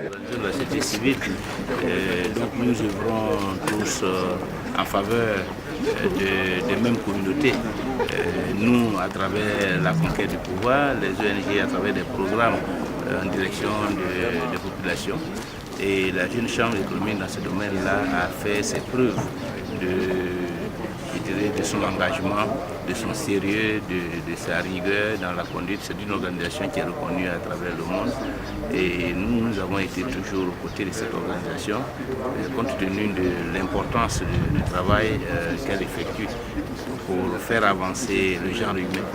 De la société civile, donc nous œuvrons tous en faveur des mêmes communautés. Nous, à travers la conquête du pouvoir, les ONG à travers des programmes en direction des populations. Et la Jeune Chambre économique dans ce domaine-là a fait ses preuves de son engagement, de son sérieux, de sa rigueur dans la conduite. C'est une organisation qui est reconnue à travers le monde et nous avons été toujours aux côtés de cette organisation compte tenu de l'importance du travail qu'elle effectue pour faire avancer le genre humain,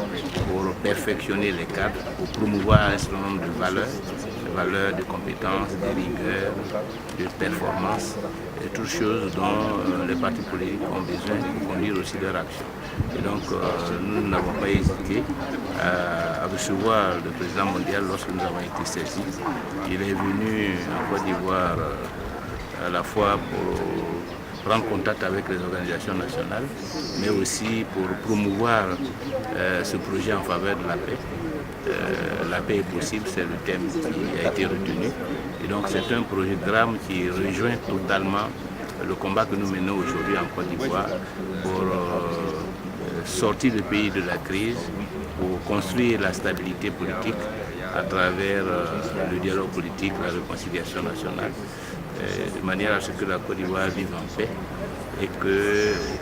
pour perfectionner les cadres, pour promouvoir un certain nombre de valeurs de compétences, de rigueur, de performance, et toutes choses dont les partis politiques ont besoin pour conduire aussi leur action. Et donc nous n'avons pas hésité à recevoir le président mondial lorsque nous avons été saisis. Il est venu en Côte d'Ivoire à la fois pour prendre contact avec les organisations nationales, mais aussi pour promouvoir ce projet en faveur de la paix. La paix est possible, c'est le thème qui a été retenu. Et donc c'est un projet de drame qui rejoint totalement le combat que nous menons aujourd'hui en Côte d'Ivoire pour sortir le pays de la crise, pour construire la stabilité politique à travers le dialogue politique, la réconciliation nationale, de manière à ce que la Côte d'Ivoire vive en paix et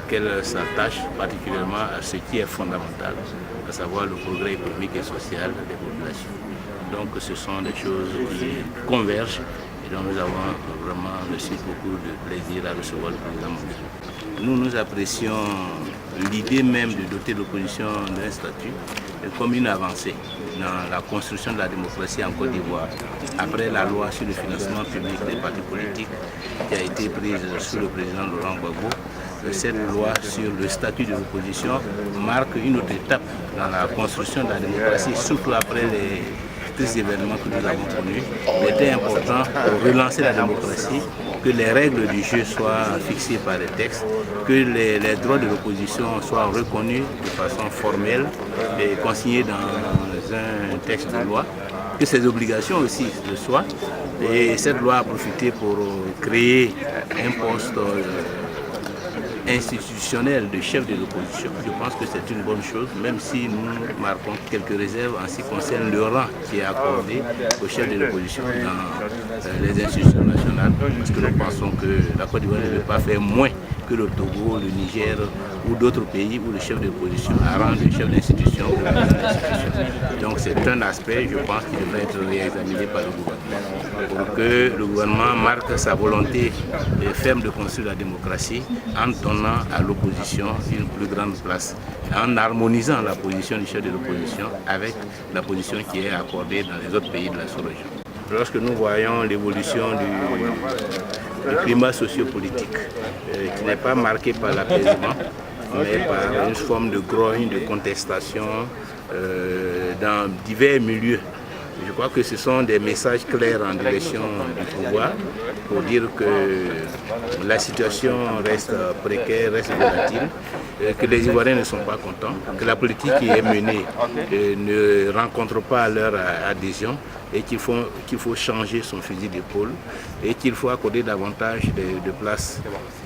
qu'elle s'attache particulièrement à ce qui est fondamental, à savoir le progrès économique et social des populations. Donc ce sont des choses qui convergent et dont nous avons vraiment reçu beaucoup de plaisir à recevoir le président mondial. Nous apprécions l'idée même de doter l'opposition d'un statut comme une avancée dans la construction de la démocratie en Côte d'Ivoire. Après la loi sur le financement public des partis politiques qui a été prise sous le président Laurent Gbagbo, cette loi sur le statut de l'opposition marque une autre étape dans la construction de la démocratie, surtout après les tristes événements que nous avons connus. Il était important pour relancer la démocratie que les règles du jeu soient fixées par les textes, que les droits de l'opposition soient reconnus de façon formelle et consignés dans un texte de loi, que ces obligations aussi le soient. Et cette loi a profité pour créer un poste institutionnel de chef de l'opposition. Je pense que c'est une bonne chose, même si nous marquons quelques réserves en ce qui concerne le rang qui est accordé au chef de l'opposition dans les institutions nationales, parce que nous pensons que la Côte d'Ivoire ne veut pas faire moins que le Togo, le Niger ou d'autres pays où le chef de l'opposition a rang de chef d'institution ou de l'institution. Donc c'est un aspect, je pense, qui devrait être réexaminé par le gouvernement pour que le gouvernement marque sa volonté ferme de construire la démocratie en donnant à l'opposition une plus grande place, en harmonisant la position du chef de l'opposition avec la position qui est accordée dans les autres pays de la sous-région. Lorsque nous voyons l'évolution du climat sociopolitique, qui n'est pas marqué par l'apaisement, mais par une forme de grogne, de contestation dans divers milieux. Je crois que ce sont des messages clairs en direction du pouvoir pour dire que la situation reste précaire, reste volatile, que les Ivoiriens ne sont pas contents, que la politique qui est menée ne rencontre pas leur adhésion et qu'il faut changer son fusil d'épaule et qu'il faut accorder davantage de place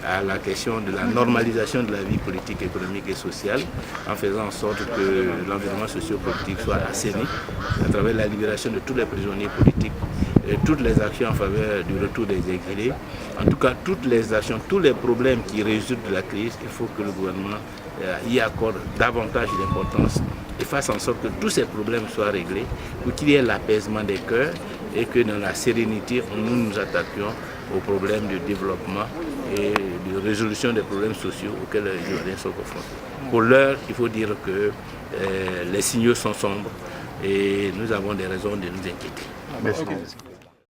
à la question de la normalisation de la vie politique, économique et sociale en faisant en sorte que l'environnement socio-politique soit assaini à travers la libération de tous les prisonniers politiques, et toutes les actions en faveur du retour des exilés, en tout cas toutes les actions, tous les problèmes qui résultent de la crise, il faut que le gouvernement y accorde davantage d'importance et fasse en sorte que tous ces problèmes soient réglés, pour qu'il y ait l'apaisement des cœurs et que dans la sérénité, nous nous attaquions aux problèmes de développement et de résolution des problèmes sociaux auxquels les Ivoiriens sont confrontés. Pour l'heure, il faut dire que les signaux sont sombres et nous avons des raisons de nous inquiéter. Merci.